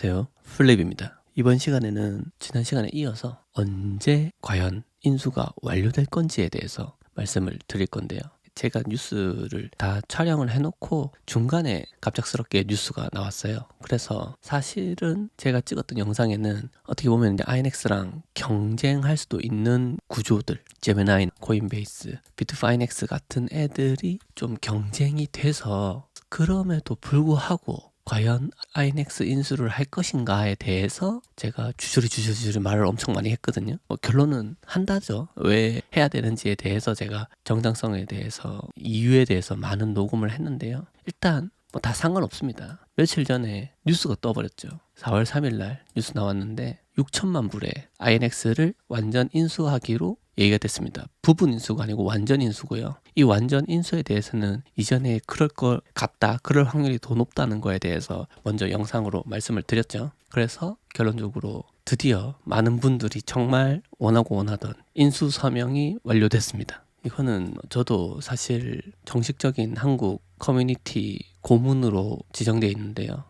안녕하세요. 플립입니다. 이번 시간에는 지난 시간에 이어서 언제 과연 인수가 완료될 건지에 대해서 말씀을 드릴 건데요. 제가 뉴스를 다 촬영을 해놓고 중간에 갑작스럽게 뉴스가 나왔어요. 그래서 사실은 제가 찍었던 영상에는 어떻게 보면 이제 아이넥스랑 경쟁할 수도 있는 구조들, 제미나이, 코인베이스, 비트파이넥스 같은 애들이 좀 경쟁이 돼서 그럼에도 불구하고 과연 아이넥스 인수를 할 것인가에 대해서 제가 주저리 말을 엄청 많이 했거든요. 결론은 한다죠. 왜 해야 되는지에 대해서 제가 정당성에 대해서 이유에 대해서 많은 녹음을 했는데요. 일단 다 상관없습니다. 며칠 전에 뉴스가 떠버렸죠. 4월 3일 날 뉴스 나왔는데 6천만 불에 아이넥스를 완전 인수하기로 얘기가 됐습니다. 부분 인수가 아니고 완전 인수고요. 이 완전 인수에 대해서는 이전에 그럴 것 같다, 그럴 확률이 더 높다는 거에 대해서 먼저 영상으로 말씀을 드렸죠. 그래서 결론적으로 드디어 많은 분들이 정말 원하고 원하던 인수 서명이 완료됐습니다. 이거는 저도 사실 정식적인 한국 커뮤니티 고문으로 지정되어 있는데요.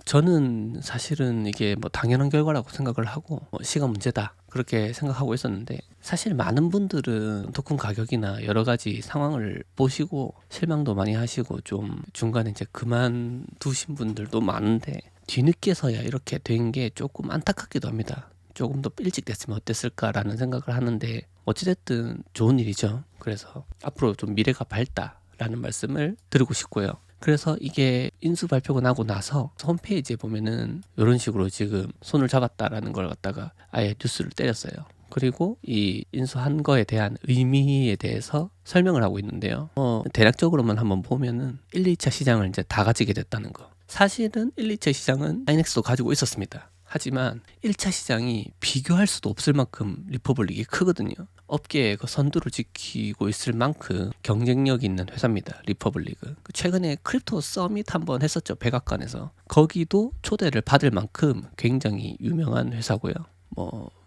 저는 사실은 이게 당연한 결과라고 생각을 하고 시간 문제다 그렇게 생각하고 있었는데, 사실 많은 분들은 토큰 가격이나 여러 가지 상황을 보시고 실망도 많이 하시고 좀 중간에 이제 그만두신 분들도 많은데, 뒤늦게서야 이렇게 된 게 조금 안타깝기도 합니다. 조금 더 일찍 됐으면 어땠을까라는 생각을 하는데, 어찌됐든 좋은 일이죠. 그래서 앞으로 좀 미래가 밝다라는 말씀을 드리고 싶고요. 그래서 이게 인수 발표가 나고 나서 홈페이지에 보면은 이런 식으로 지금 손을 잡았다라는 걸 갖다가 아예 뉴스를 때렸어요. 그리고 이 인수한 거에 대한 의미에 대해서 설명을 하고 있는데요. 대략적으로만 한번 보면은 1, 2차 시장을 이제 다 가지게 됐다는 거. 사실은 1, 2차 시장은 아이넥스도 가지고 있었습니다. 하지만 1차 시장이 비교할 수도 없을 만큼 리퍼블릭이 크거든요. 업계의 그 선두를 지키고 있을 만큼 경쟁력 있는 회사입니다. 리퍼블릭은. 최근에 크립토 서밋 한번 했었죠. 백악관에서. 거기도 초대를 받을 만큼 굉장히 유명한 회사고요.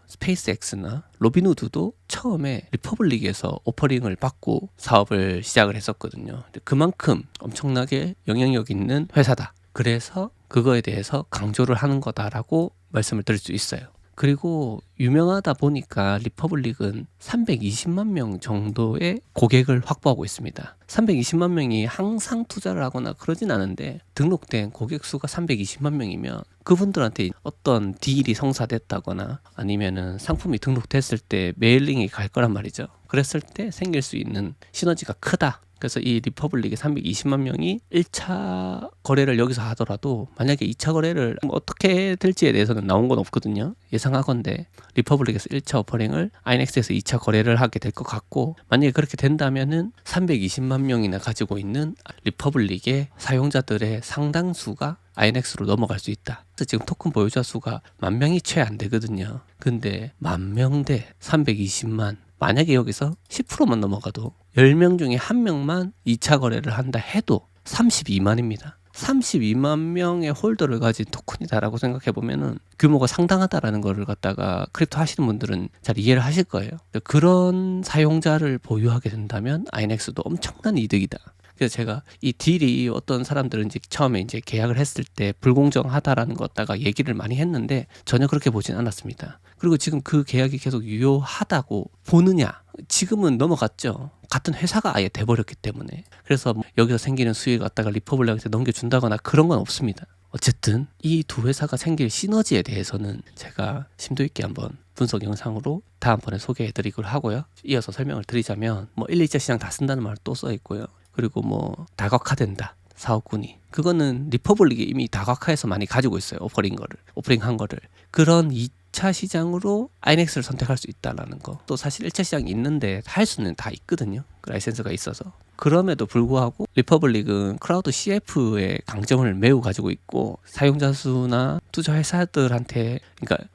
스페이스X나 로빈후드도 처음에 리퍼블릭에서 오퍼링을 받고 사업을 시작을 했었거든요. 그만큼 엄청나게 영향력 있는 회사다. 그래서 그거에 대해서 강조를 하는 거다라고 말씀을 드릴 수 있어요. 그리고 유명하다 보니까 리퍼블릭은 320만 명 정도의 고객을 확보하고 있습니다. 320만 명이 항상 투자를 하거나 그러진 않은데, 등록된 고객 수가 320만 명이면 그분들한테 어떤 딜이 성사됐다거나 아니면은 상품이 등록됐을 때 메일링이 갈 거란 말이죠. 그랬을 때 생길 수 있는 시너지가 크다. 그래서 이 리퍼블릭의 320만 명이 1차 거래를 여기서 하더라도 만약에 2차 거래를 어떻게 될지에 대해서는 나온 건 없거든요. 예상하건대 리퍼블릭에서 1차 오퍼링을 아이넥스에서 2차 거래를 하게 될 것 같고, 만약에 그렇게 된다면은 320만 명이나 가지고 있는 리퍼블릭의 사용자들의 상당수가 아이넥스로 넘어갈 수 있다. 그래서 지금 토큰 보유자 수가 10,000명이 채 안 되거든요. 근데 10,000명 대 320만, 만약에 여기서 10%만 넘어가도 10명 중에 1명만 2차 거래를 한다 해도 32만입니다. 32만 명의 홀더를 가진 토큰이다라고 생각해보면은 규모가 상당하다라는 거를 갖다가 크립토 하시는 분들은 잘 이해를 하실 거예요. 그런 사용자를 보유하게 된다면 아이넥스도 엄청난 이득이다. 그래서 제가 이 딜이 어떤 사람들은 이제 처음에 이제 계약을 했을 때 불공정하다라는 것 갖다가 얘기를 많이 했는데 전혀 그렇게 보진 않았습니다. 그리고 지금 그 계약이 계속 유효하다고 보느냐? 지금은 넘어갔죠. 같은 회사가 아예 돼버렸기 때문에. 그래서 여기서 생기는 수익을 갖다가 리퍼블릭한테 넘겨준다거나 그런 건 없습니다. 어쨌든 이 두 회사가 생길 시너지에 대해서는 제가 심도 있게 한번 분석 영상으로 다음번에 소개해드리고 하고요. 이어서 설명을 드리자면 1, 2차 시장 다 쓴다는 말 또 써 있고요. 그리고 다각화된다. 사업군이. 그거는 리퍼블릭이 이미 다각화해서 많이 가지고 있어요. 오퍼링한 거를. 그런 2차 시장으로 아이넥스를 선택할 수 있다는 거. 또 사실 1차 시장이 있는데 할 수는 다 있거든요. 그 라이센스가 있어서. 그럼에도 불구하고 리퍼블릭은 클라우드 CF의 강점을 매우 가지고 있고, 사용자 수나 투자 회사들한테, 그러니까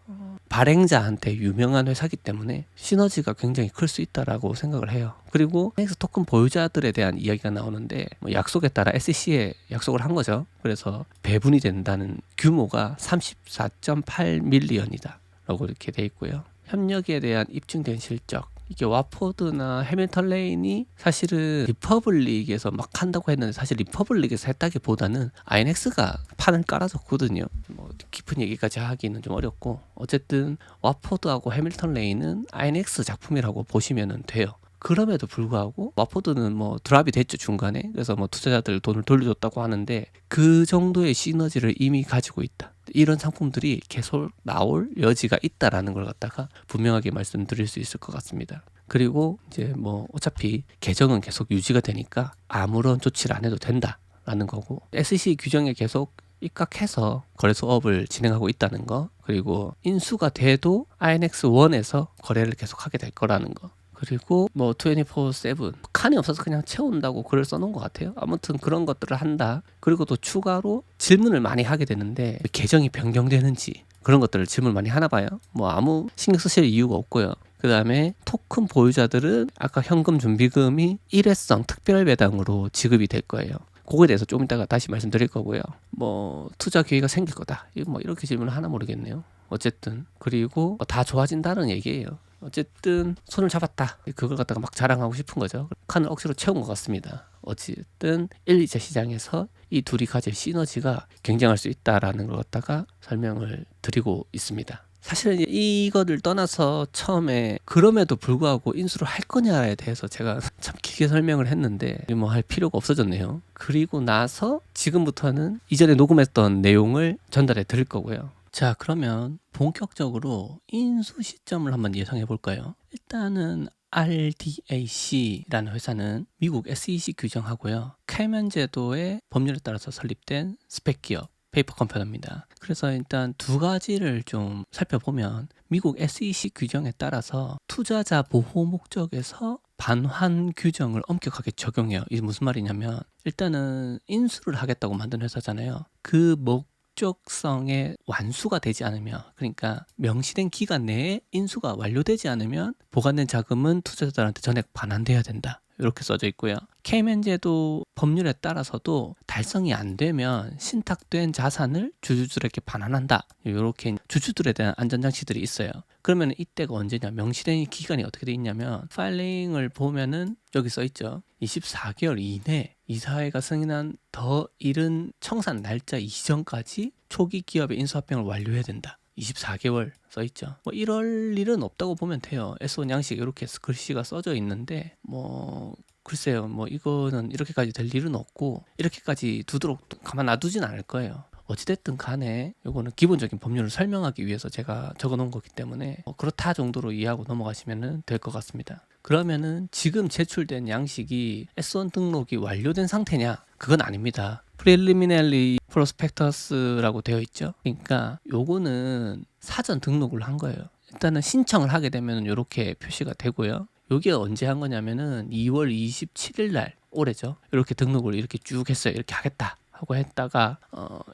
발행자한테 유명한 회사이기 때문에 시너지가 굉장히 클 수 있다라고 생각을 해요. 그리고 아이넥스 토큰 보유자들에 대한 이야기가 나오는데, 약속에 따라 SEC에 약속을 한 거죠. 그래서 배분이 된다는 규모가 34.8밀리언이다 라고 이렇게 돼 있고요. 협력에 대한 입증된 실적, 이게 와포드나 해밀턴 레인이 사실은 리퍼블릭에서 막 한다고 했는데 사실 리퍼블릭에서 했다기보다는 INX가 판을 깔아줬거든요. 뭐 깊은 얘기까지 하기는 좀 어렵고 어쨌든 와포드하고 해밀턴 레인은 INX 작품이라고 보시면 돼요. 그럼에도 불구하고 와포드는 뭐 드랍이 됐죠 중간에. 그래서 뭐 투자자들 돈을 돌려줬다고 하는데 그 정도의 시너지를 이미 가지고 있다. 이런 상품들이 계속 나올 여지가 있다라는 걸 갖다가 분명하게 말씀드릴 수 있을 것 같습니다. 그리고 이제 뭐 어차피 계정은 계속 유지가 되니까 아무런 조치를 안 해도 된다라는 거고 SEC 규정에 계속 입각해서 거래소업을 진행하고 있다는 거, 그리고 인수가 돼도 INX1에서 거래를 계속하게 될 거라는 거, 그리고 뭐 24/7 칸이 없어서 그냥 채운다고 글을 써놓은 것 같아요. 아무튼 그런 것들을 한다. 그리고 또 추가로 질문을 많이 하게 되는데 계정이 변경되는지 그런 것들을 질문 많이 하나 봐요. 뭐 아무 신경 쓰실 이유가 없고요. 그 다음에 토큰 보유자들은 아까 현금 준비금이 일회성 특별 배당으로 지급이 될 거예요. 그거에 대해서 좀 이따가 다시 말씀드릴 거고요. 뭐 투자 기회가 생길 거다. 이거 뭐 이렇게 질문을 하나 모르겠네요. 어쨌든 그리고 다 좋아진다는 얘기예요. 어쨌든 손을 잡았다. 그걸 갖다가 막 자랑하고 싶은 거죠. 칸을 억지로 채운 것 같습니다. 어쨌든 1, 2차 시장에서 이 둘이 가질 시너지가 굉장할 수 있다라는 걸 갖다가 설명을 드리고 있습니다. 사실은 이거를 떠나서 처음에 그럼에도 불구하고 인수를 할 거냐에 대해서 제가 참 길게 설명을 했는데 뭐 할 필요가 없어졌네요. 그리고 나서 지금부터는 이전에 녹음했던 내용을 전달해 드릴 거고요. 자, 그러면 본격적으로 인수 시점을 한번 예상해 볼까요? 일단은 RDAC라는 회사는 미국 SEC 규정하고요. 카이먼 제도의 법률에 따라서 설립된 스펙 기업 페이퍼 컴퓨터입니다. 그래서 일단 두 가지를 좀 살펴보면 미국 SEC 규정에 따라서 투자자 보호 목적에서 반환 규정을 엄격하게 적용해요. 이게 무슨 말이냐면 일단은 인수를 하겠다고 만든 회사잖아요. 그 목적성에 완수가 되지 않으면, 그러니까 명시된 기간 내에 인수가 완료되지 않으면 보관된 자금은 투자자들한테 전액 반환돼야 된다. 이렇게 써져 있고요. 케이먼 제도 법률에 따라서도 달성이 안 되면 신탁된 자산을 주주들에게 반환한다. 이렇게 주주들에 대한 안전장치들이 있어요. 그러면 이때가 언제냐? 명시된 기간이 어떻게 돼 있냐면 파일링을 보면은 여기 써 있죠. 24개월 이내 이사회가 승인한 더 이른 청산 날짜 이전까지 초기 기업의 인수합병을 완료해야 된다. 24개월 써있죠. 뭐 이럴 일은 없다고 보면 돼요. S1 양식 이렇게 글씨가 써져 있는데 뭐 글쎄요, 뭐 이거는 이렇게까지 될 일은 없고 이렇게까지 두도록 가만 놔두진 않을 거예요. 어찌됐든 간에 이거는 기본적인 법률을 설명하기 위해서 제가 적어놓은 거기 때문에 그렇다 정도로 이해하고 넘어가시면 될 것 같습니다. 그러면은 지금 제출된 양식이 S1 등록이 완료된 상태냐? 그건 아닙니다. Preliminary Prospectus라고 되어 있죠. 그러니까 요거는 사전 등록을 한 거예요. 일단은 신청을 하게 되면 이렇게 표시가 되고요. 요게 언제 한 거냐면은 2월 27일 날 올해죠. 이렇게 등록을 이렇게 쭉 했어요. 이렇게 하겠다 하고 했다가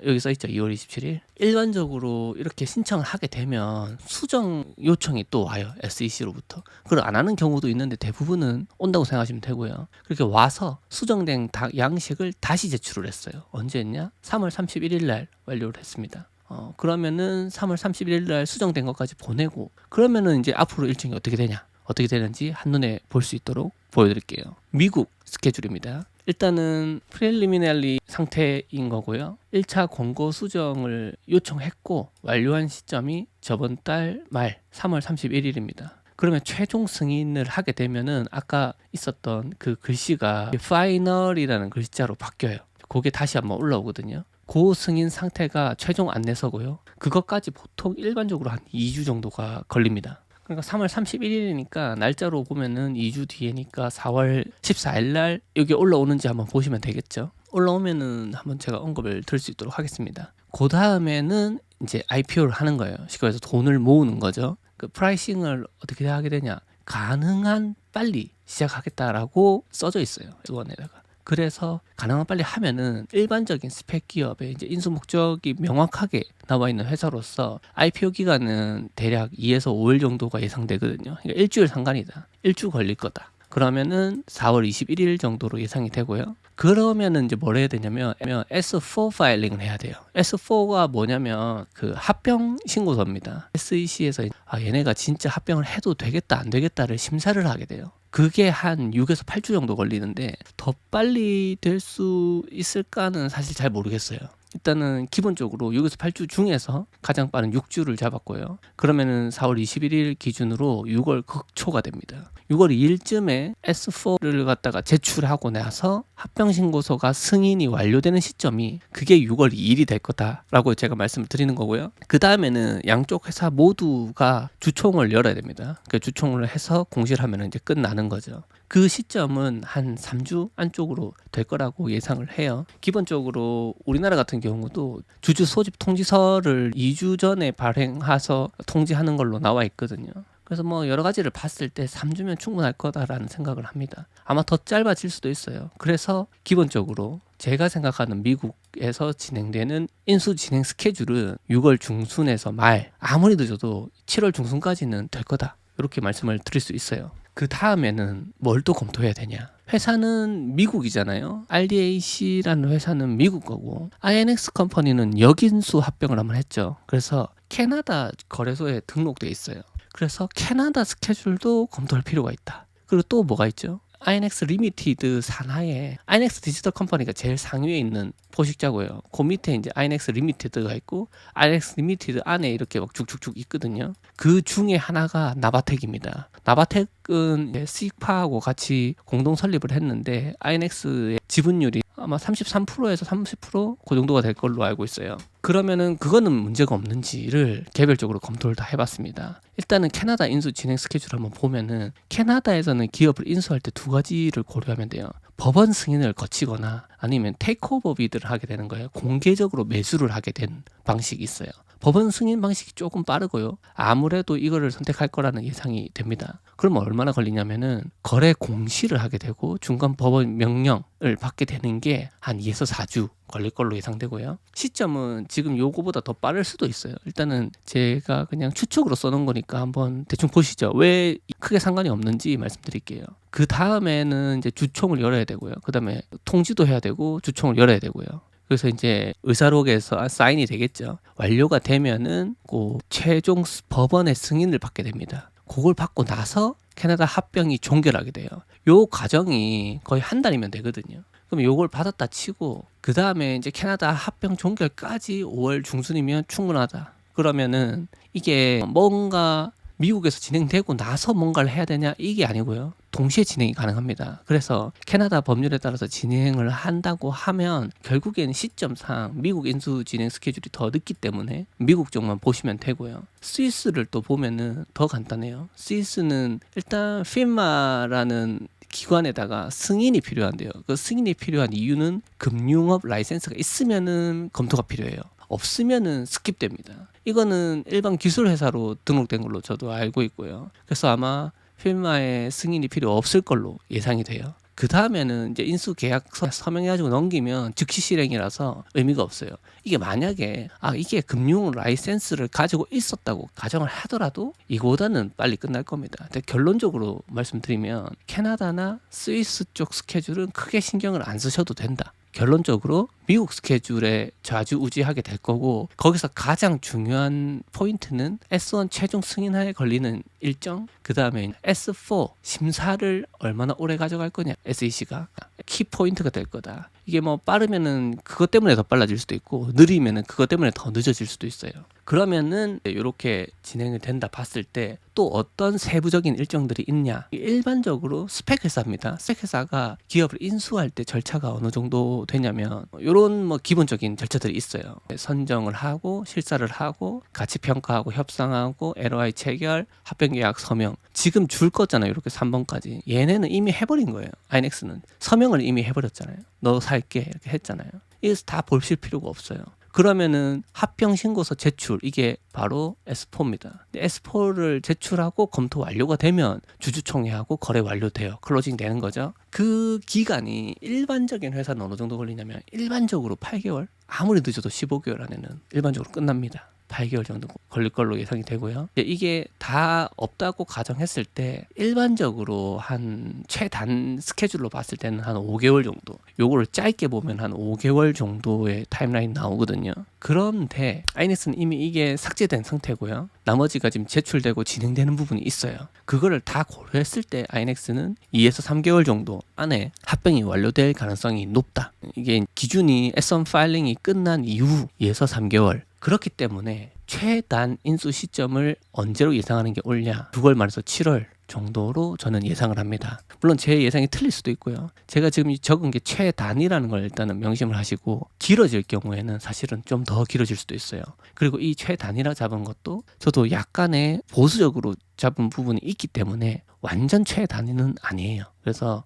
여기 써 있죠. 2월 27일. 일반적으로 이렇게 신청을 하게 되면 수정 요청이 또 와요. SEC로부터. 그걸 안 하는 경우도 있는데 대부분은 온다고 생각하시면 되고요. 그렇게 와서 수정된 양식을 다시 제출을 했어요. 언제 했냐? 3월 31일 날 완료를 했습니다. 그러면은 3월 31일 날 수정된 것까지 보내고 그러면은 이제 앞으로 일정이 어떻게 되냐? 어떻게 되는지 한눈에 볼 수 있도록 보여드릴게요. 미국 스케줄입니다. 일단은 프리리미널리 상태인 거고요. 1차 권고 수정을 요청했고 완료한 시점이 저번 달 말 3월 31일입니다. 그러면 최종 승인을 하게 되면은 아까 있었던 그 글씨가 파이널이라는 글자로 바뀌어요. 그게 다시 한번 올라오거든요. 그 승인 상태가 최종 안내서고요. 그것까지 보통 일반적으로 한 2주 정도가 걸립니다. 그러니까 3월 31일이니까 날짜로 보면은 2주 뒤에니까 4월 14일 날 여기 올라오는지 한번 보시면 되겠죠. 올라오면은 한번 제가 언급을 드릴 수 있도록 하겠습니다. 그 다음에는 이제 IPO를 하는 거예요. 쉽게 말해서 돈을 모으는 거죠. 그 프라이싱을 어떻게 하게 되냐? 가능한 빨리 시작하겠다라고 써져 있어요. 원에다가. 그래서 가능한 빨리 하면은 일반적인 스펙 기업의 이제 인수 목적이 명확하게 나와 있는 회사로서 IPO 기간은 대략 2에서 5일 정도가 예상되거든요. 그러니까 일주일 상관이다. 일주 걸릴 거다. 그러면은 4월 21일 정도로 예상이 되고요. 그러면은 이제 뭘 해야 되냐면 S4 파일링을 해야 돼요. S4가 뭐냐면 그 합병 신고서입니다. SEC에서 얘네가 진짜 합병을 해도 되겠다 안 되겠다를 심사를 하게 돼요. 그게 한 6에서 8주 정도 걸리는데 더 빨리 될 수 있을까는 사실 잘 모르겠어요. 일단은 기본적으로 6에서 8주 중에서 가장 빠른 6주를 잡았고요. 그러면은 4월 21일 기준으로 6월 극초가 됩니다. 6월 2일쯤에 S4를 갖다가 제출하고 나서 합병신고서가 승인이 완료되는 시점이 그게 6월 2일이 될 거다라고 제가 말씀을 드리는 거고요. 그 다음에는 양쪽 회사 모두가 주총을 열어야 됩니다. 그 주총을 해서 공시를 하면 이제 끝나는 거죠. 그 시점은 한 3주 안쪽으로 될 거라고 예상을 해요. 기본적으로 우리나라 같은 경우도 주주 소집 통지서를 2주 전에 발행해서 통지하는 걸로 나와 있거든요. 그래서 뭐 여러 가지를 봤을 때 3주면 충분할 거다라는 생각을 합니다. 아마 더 짧아질 수도 있어요. 그래서 기본적으로 제가 생각하는 미국에서 진행되는 인수 진행 스케줄은 6월 중순에서 말, 아무리 늦어도 7월 중순까지는 될 거다. 이렇게 말씀을 드릴 수 있어요. 그 다음에는 뭘 또 검토해야 되냐. 회사는 미국이잖아요. RDAC라는 회사는 미국 거고 INX 컴퍼니는 역인수 합병을 한번 했죠. 그래서 캐나다 거래소에 등록돼 있어요. 그래서 캐나다 스케줄도 검토할 필요가 있다. 그리고 또 뭐가 있죠? INX 리미티드 산하에 INX 디지털 컴퍼니가 제일 상위에 있는 포식자고요. 그 밑에 이제 INX 리미티드가 있고 INX 리미티드 안에 이렇게 막 쭉쭉쭉 있거든요. 그 중에 하나가 나바텍입니다. 나바텍은 시익파하고 같이 공동 설립을 했는데 INX의 지분율이 아마 33%에서 30%그 정도가 될 걸로 알고 있어요. 그러면은 그거는 문제가 없는지를 개별적으로 검토를 다 해봤습니다. 일단은 캐나다 인수 진행 스케줄 한번 보면은 캐나다에서는 기업을 인수할 때 두 가지를 고려하면 돼요. 법원 승인을 거치거나 아니면 테이크오버 비드를 하게 되는 거예요. 공개적으로 매수를 하게 된 방식이 있어요. 법원 승인 방식이 조금 빠르고요. 아무래도 이거를 선택할 거라는 예상이 됩니다. 그러면 얼마나 걸리냐면은 거래 공시를 하게 되고 중간 법원 명령을 받게 되는 게 한 2에서 4주 걸릴 걸로 예상되고요. 시점은 지금 요거보다 더 빠를 수도 있어요. 일단은 제가 그냥 추측으로 써놓은 거니까 한번 대충 보시죠. 왜 크게 상관이 없는지 말씀드릴게요. 그 다음에는 이제 주총을 열어야 되고요. 그 다음에 통지도 해야 되고 주총을 열어야 되고요. 그래서 이제 의사록에서 사인이 되겠죠. 완료가 되면은 그 최종 법원의 승인을 받게 됩니다. 그걸 받고 나서 캐나다 합병이 종결하게 돼요. 요 과정이 거의 한 달이면 되거든요. 그럼 요걸 받았다 치고 그 다음에 이제 캐나다 합병 종결까지 5월 중순이면 충분하다. 그러면은 이게 뭔가 미국에서 진행되고 나서 뭔가를 해야 되냐 이게 아니고요. 동시에 진행이 가능합니다. 그래서 캐나다 법률에 따라서 진행을 한다고 하면 결국엔 시점상 미국 인수 진행 스케줄이 더 늦기 때문에 미국 쪽만 보시면 되고요. 스위스를 또 보면은 더 간단해요. 스위스는 일단 피마라는 기관에다가 승인이 필요한데요. 그 승인이 필요한 이유는 금융업 라이센스가 있으면은 검토가 필요해요. 없으면은 스킵됩니다. 이거는 일반 기술 회사로 등록된 걸로 저도 알고 있고요. 그래서 아마 필마의 승인이 필요 없을 걸로 예상이 돼요. 그 다음에는 이제 인수 계약서 서명해가지고 넘기면 즉시 실행이라서 의미가 없어요. 이게 만약에 이게 금융 라이센스를 가지고 있었다고 가정을 하더라도 이거보다는 빨리 끝날 겁니다. 근데 결론적으로 말씀드리면 캐나다나 스위스 쪽 스케줄은 크게 신경을 안 쓰셔도 된다. 결론적으로 미국 스케줄에 좌지우지하게 될 거고 거기서 가장 중요한 포인트는 S1 최종 승인하에 걸리는 일정, 그 다음에 S4 심사를 얼마나 오래 가져갈 거냐, SEC가 키 포인트가 될 거다. 이게 뭐 빠르면은 그것 때문에 더 빨라질 수도 있고 느리면은 그것 때문에 더 늦어질 수도 있어요. 그러면은 이렇게 진행이 된다 봤을 때 또 어떤 세부적인 일정들이 있냐. 일반적으로 스펙 회사입니다. 스펙 회사가 기업을 인수할 때 절차가 어느 정도 되냐면 이런 뭐 기본적인 절차들이 있어요. 선정을 하고 실사를 하고 가치 평가하고 협상하고 LOI 체결, 합병계약 서명. 지금 줄 거잖아요. 이렇게 3번까지. 얘네는 이미 해버린 거예요. INX는 서명을 이미 해버렸잖아요. 너 살게 이렇게 했잖아요. 이래서 다 보실 필요가 없어요. 그러면은 합병 신고서 제출, 이게 바로 S4입니다. S4를 제출하고 검토 완료가 되면 주주총회하고 거래 완료돼요. 클로징 되는 거죠. 그 기간이 일반적인 회사는 어느 정도 걸리냐면 일반적으로 8개월, 아무리 늦어도 15개월 안에는 일반적으로 끝납니다. 8개월 정도 걸릴 걸로 예상이 되고요. 이게 다 없다고 가정했을 때 일반적으로 한 최단 스케줄로 봤을 때는 한 5개월 정도, 요거를 짧게 보면 한 5개월 정도의 타임라인 나오거든요. 그런데 아이넥스는 이미 이게 삭제된 상태고요. 나머지가 지금 제출되고 진행되는 부분이 있어요. 그거를 다 고려했을 때 아이넥스는 2에서 3개월 정도 안에 합병이 완료될 가능성이 높다. 이게 기준이 S1 파일링이 끝난 이후 2에서 3개월. 그렇기 때문에 최단 인수 시점을 언제로 예상하는 게 옳냐? 6월 말에서 7월 정도로 저는 예상을 합니다. 물론 제 예상이 틀릴 수도 있고요. 제가 지금 적은 게 최단이라는 걸 일단은 명심을 하시고, 길어질 경우에는 사실은 좀 더 길어질 수도 있어요. 그리고 이 최단이라 잡은 것도 저도 약간의 보수적으로 잡은 부분이 있기 때문에 완전 최단위는 아니에요. 그래서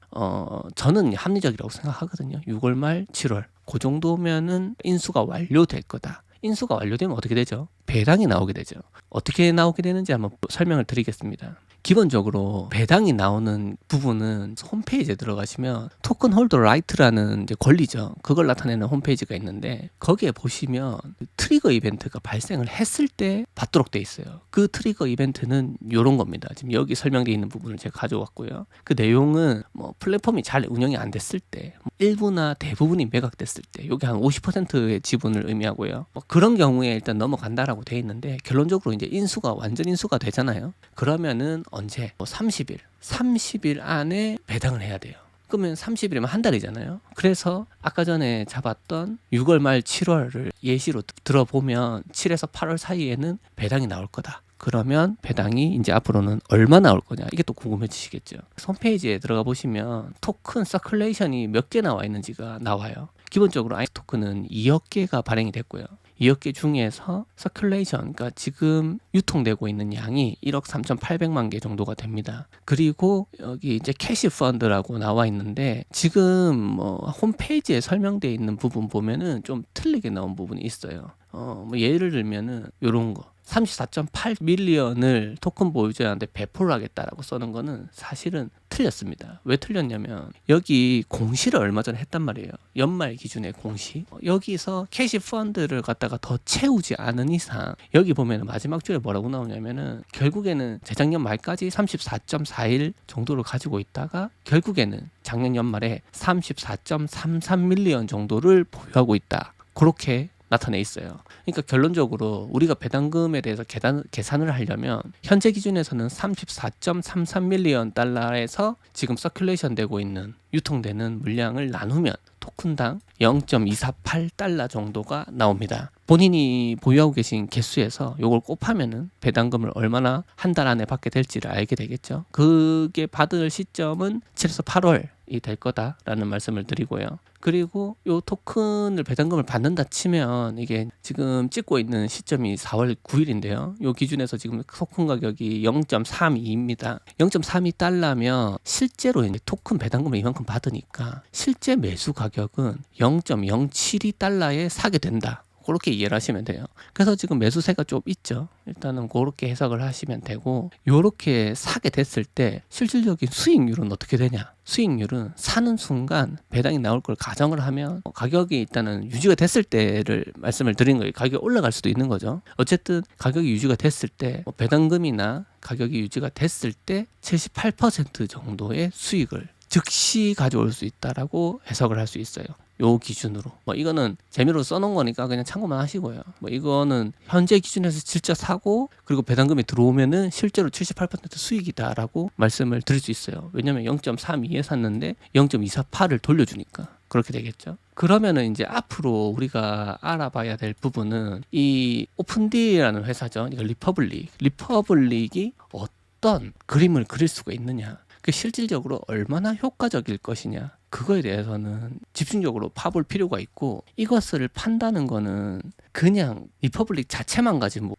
저는 합리적이라고 생각하거든요. 6월 말 7월 그 정도면은 인수가 완료될 거다. 인수가 완료되면 어떻게 되죠? 배당이 나오게 되죠. 어떻게 나오게 되는지 한번 설명을 드리겠습니다. 기본적으로 배당이 나오는 부분은 홈페이지에 들어가시면 토큰 홀더 라이트라는 이제 권리죠. 그걸 나타내는 홈페이지가 있는데, 거기에 보시면 트리거 이벤트가 발생을 했을 때 받도록 돼 있어요. 그 트리거 이벤트는 이런 겁니다. 지금 여기 설명되어 있는 부분을 제가 가져왔고요. 그 내용은 뭐 플랫폼이 잘 운영이 안 됐을 때, 일부나 대부분이 매각됐을 때, 여기 한 50%의 지분을 의미하고요. 뭐 그런 경우에 일단 넘어간다라고 돼 있는데, 결론적으로 이제 인수가 완전 인수가 되잖아요. 그러면은 언제? 30일 안에 배당을 해야 돼요. 그러면 30일이면 한 달이잖아요. 그래서 아까 전에 잡았던 6월 말 7월을 예시로 들어보면 7에서 8월 사이에는 배당이 나올 거다. 그러면 배당이 이제 앞으로는 얼마 나올 거냐, 이게 또 궁금해지시겠죠. 홈페이지에 들어가 보시면 토큰 서큘레이션이 몇 개 나와 있는지가 나와요. 기본적으로 아이넥스 토큰은 2억 개가 발행이 됐고요. 2억 개 중에서 서큘레이션, 그러니까 지금 유통되고 있는 양이 1억 3,800만 개 정도가 됩니다. 그리고 여기 이제 캐시 펀드라고 나와 있는데, 지금 뭐 홈페이지에 설명되어 있는 부분 보면은 좀 틀리게 나온 부분이 있어요. 뭐 예를 들면은 요런 거. 34.8 밀리언을 토큰 보유자한테 배포를 하겠다라고 써는 거는 사실은 틀렸습니다. 왜 틀렸냐면, 여기 공시를 얼마 전에 했단 말이에요. 연말 기준의 공시. 여기서 캐시 펀드를 갖다가 더 채우지 않은 이상, 여기 보면 마지막 줄에 뭐라고 나오냐면은, 결국에는 재작년 말까지 34.41 정도를 가지고 있다가 결국에는 작년 연말에 34.33 밀리언 정도를 보유하고 있다. 그렇게 나타내 있어요. 그러니까 결론적으로 우리가 배당금에 대해서 계산을 하려면, 현재 기준에서는 34.33 밀리언 달러에서 지금 서큘레이션 되고 있는, 유통되는 물량을 나누면 토큰당 0.248달러 정도가 나옵니다. 본인이 보유하고 계신 개수에서 이걸 곱하면은 배당금을 얼마나 한 달 안에 받게 될지를 알게 되겠죠. 그게 받을 시점은 7에서 8월이 될 거다라는 말씀을 드리고요. 그리고 요 토큰을 배당금을 받는다 치면, 이게 지금 찍고 있는 시점이 4월 9일인데요. 요 기준에서 지금 토큰 가격이 0.32입니다. 0.32달러면 실제로 이제 토큰 배당금을 이만큼 받으니까 실제 매수 가격은 0.072달러에 사게 된다. 그렇게 이해를 하시면 돼요. 그래서 지금 매수세가 좀 있죠. 일단은 그렇게 해석을 하시면 되고, 요렇게 사게 됐을 때 실질적인 수익률은 어떻게 되냐? 수익률은 사는 순간 배당이 나올 걸 가정을 하면 가격이 일단은 유지가 됐을 때를 말씀을 드린 거예요. 가격이 올라갈 수도 있는 거죠. 어쨌든 가격이 유지가 됐을 때, 배당금이나 가격이 유지가 됐을 때 78% 정도의 수익을 즉시 가져올 수 있다라고 해석을 할 수 있어요. 요 기준으로. 뭐 이거는 재미로 써놓은 거니까 그냥 참고만 하시고요. 뭐 이거는 현재 기준에서 진짜 사고, 그리고 배당금이 들어오면은 실제로 78% 수익이다라고 말씀을 드릴 수 있어요. 왜냐면 0.32에 샀는데 0.248을 돌려주니까 그렇게 되겠죠. 그러면은 이제 앞으로 우리가 알아봐야 될 부분은, 이 오픈디라는 회사죠. 이거 리퍼블릭이 어떤 그림을 그릴 수가 있느냐, 그 실질적으로 얼마나 효과적일 것이냐, 그거에 대해서는 집중적으로 파볼 필요가 있고, 이것을 판다는 거는 그냥 리퍼블릭 자체만 가지고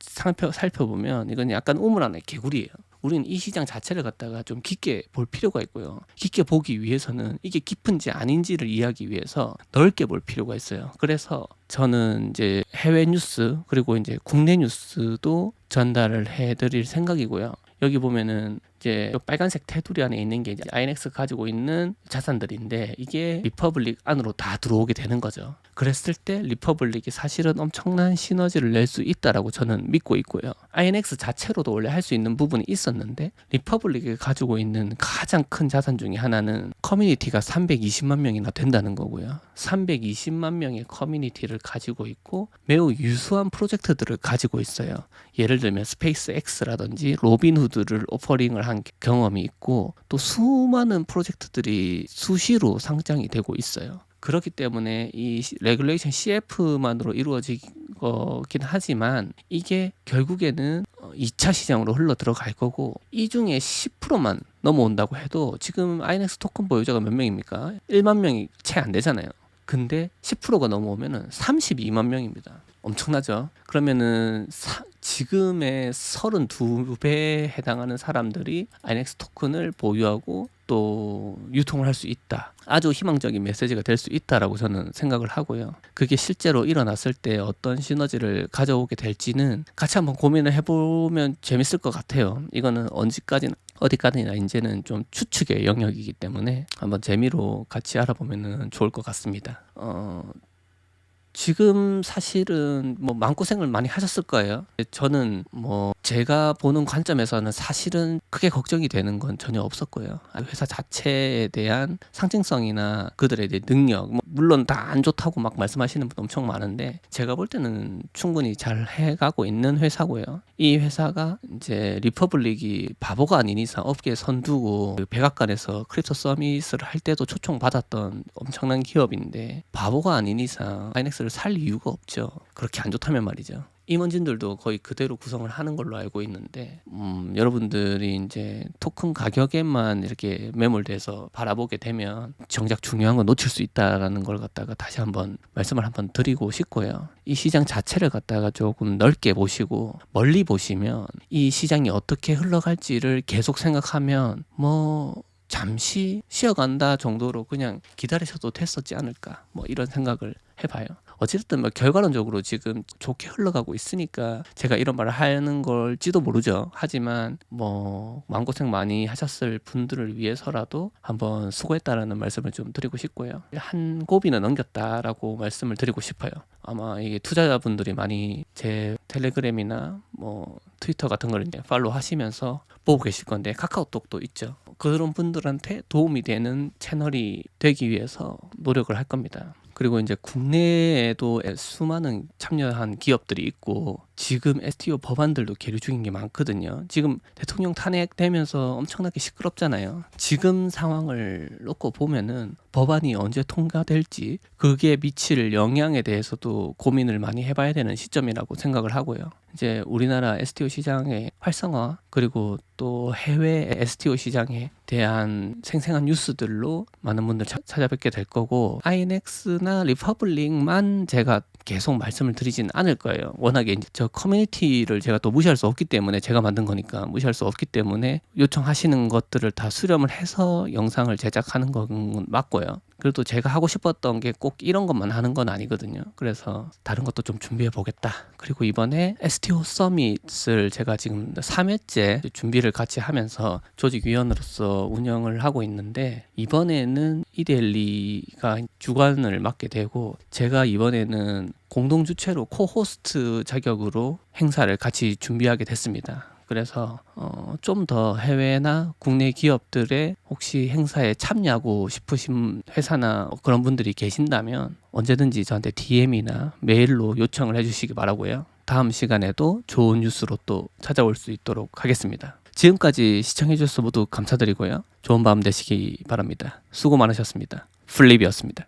살펴보면 이건 약간 우물 안의 개구리예요. 우리는 이 시장 자체를 갖다가 좀 깊게 볼 필요가 있고요. 깊게 보기 위해서는 이게 깊은지 아닌지를 이해하기 위해서 넓게 볼 필요가 있어요. 그래서 저는 이제 해외 뉴스, 그리고 이제 국내 뉴스도 전달을 해드릴 생각이고요. 여기 보면은 이제 요 빨간색 테두리 안에 있는 게 이제 INX 가지고 있는 자산들인데 이게 리퍼블릭 안으로 다 들어오게 되는 거죠. 그랬을 때 리퍼블릭이 사실은 엄청난 시너지를 낼 수 있다라고 저는 믿고 있고요. INX 자체로도 원래 할 수 있는 부분이 있었는데 리퍼블릭이 가지고 있는 가장 큰 자산 중에 하나는 커뮤니티가 320만 명이나 된다는 거고요. 320만 명의 커뮤니티를 가지고 있고 매우 유수한 프로젝트들을 가지고 있어요. 예를 들면 스페이스 X라든지 로빈후드를 오퍼링을 한 경험이 있고 또 수많은 프로젝트들이 수시로 상장이 되고 있어요. 그렇기 때문에 이 레귤레이션 CF만으로 이루어진 거긴 하지만 이게 결국에는 2차 시장으로 흘러 들어갈 거고 이 중에 10%만 넘어온다고 해도 지금 INX 토큰 보유자가 몇 명입니까? 1만 명이 채 안 되잖아요. 근데 10%가 넘어오면은 32만 명입니다. 엄청나죠? 그러면은 지금의 32배에 해당하는 사람들이 INX 토큰을 보유하고 또 유통을 할 수 있다. 아주 희망적인 메시지가 될 수 있다라고 저는 생각을 하고요. 그게 실제로 일어났을 때 어떤 시너지를 가져오게 될지는 같이 한번 고민을 해보면 재밌을 것 같아요. 이거는 언제까지나 어디까지나 이제는 좀 추측의 영역이기 때문에 한번 재미로 같이 알아보면 좋을 것 같습니다. 지금 사실은 뭐 마음고생을 많이 하셨을 거예요. 저는 뭐 제가 보는 관점에서는 사실은 크게 걱정이 되는 건 전혀 없었고요. 회사 자체에 대한 상징성이나 그들의 이제 능력, 물론 다 안 좋다고 막 말씀하시는 분 엄청 많은데 제가 볼 때는 충분히 잘 해가고 있는 회사고요. 이 회사가 이제 리퍼블릭이 바보가 아닌 이상 업계에 선두고 그 백악관에서 크립토 서밋을 할 때도 초청받았던 엄청난 기업인데 바보가 아닌 이상 INX를 살 이유가 없죠. 그렇게 안 좋다면 말이죠. 임원진들도 거의 그대로 구성을 하는 걸로 알고 있는데 여러분들이 이제 토큰 가격에만 이렇게 매몰돼서 바라보게 되면 정작 중요한 건 놓칠 수 있다라는 걸 갖다가 다시 한번 말씀을 한번 드리고 싶고요. 이 시장 자체를 갖다가 조금 넓게 보시고 멀리 보시면 이 시장이 어떻게 흘러갈지를 계속 생각하면 뭐 잠시 쉬어간다 정도로 그냥 기다리셔도 됐었지 않을까 뭐 이런 생각을 해봐요. 어쨌든 뭐 결과론적으로 지금 좋게 흘러가고 있으니까 제가 이런 말을 하는 걸지도 모르죠. 하지만 뭐 마음고생 많이 하셨을 분들을 위해서라도 한번 수고했다라는 말씀을 좀 드리고 싶고요. 한 고비는 넘겼다라고 말씀을 드리고 싶어요. 아마 이게 투자자분들이 많이 제 텔레그램이나 뭐 트위터 같은 걸 이제 팔로우 하시면서 보고 계실 건데 카카오톡도 있죠. 그런 분들한테 도움이 되는 채널이 되기 위해서 노력을 할 겁니다. 그리고 이제 국내에도 수많은 참여한 기업들이 있고 지금 STO 법안들도 계류 중인 게 많거든요. 지금 대통령 탄핵되면서 엄청나게 시끄럽잖아요. 지금 상황을 놓고 보면은 법안이 언제 통과될지 그게 미칠 영향에 대해서도 고민을 많이 해봐야 되는 시점이라고 생각을 하고요. 이제 우리나라 STO 시장의 활성화 그리고 또 해외 STO 시장에 대한 생생한 뉴스들로 많은 분들 찾아뵙게 될 거고 INX나 리퍼블릭만 제가 계속 말씀을 드리진 않을 거예요. 워낙에 이제 저 커뮤니티를 제가 또 무시할 수 없기 때문에 제가 만든 거니까 무시할 수 없기 때문에 요청하시는 것들을 다 수렴을 해서 영상을 제작하는 건 맞고요. 그래도 제가 하고 싶었던 게 꼭 이런 것만 하는 건 아니거든요. 그래서 다른 것도 좀 준비해 보겠다. 그리고 이번에 STO 서밋을 제가 지금 3회째 준비를 같이 하면서 조직위원으로서 운영을 하고 있는데 이번에는 이데일리가 주관을 맡게 되고 제가 이번에는 공동 주최로 코호스트 자격으로 행사를 같이 준비하게 됐습니다. 그래서 좀 더 해외나 국내 기업들의 혹시 행사에 참여하고 싶으신 회사나 그런 분들이 계신다면 언제든지 저한테 DM이나 메일로 요청을 해주시기 바라고요. 다음 시간에도 좋은 뉴스로 또 찾아올 수 있도록 하겠습니다. 지금까지 시청해주셔서 모두 감사드리고요. 좋은 밤 되시기 바랍니다. 수고 많으셨습니다. 플립이었습니다.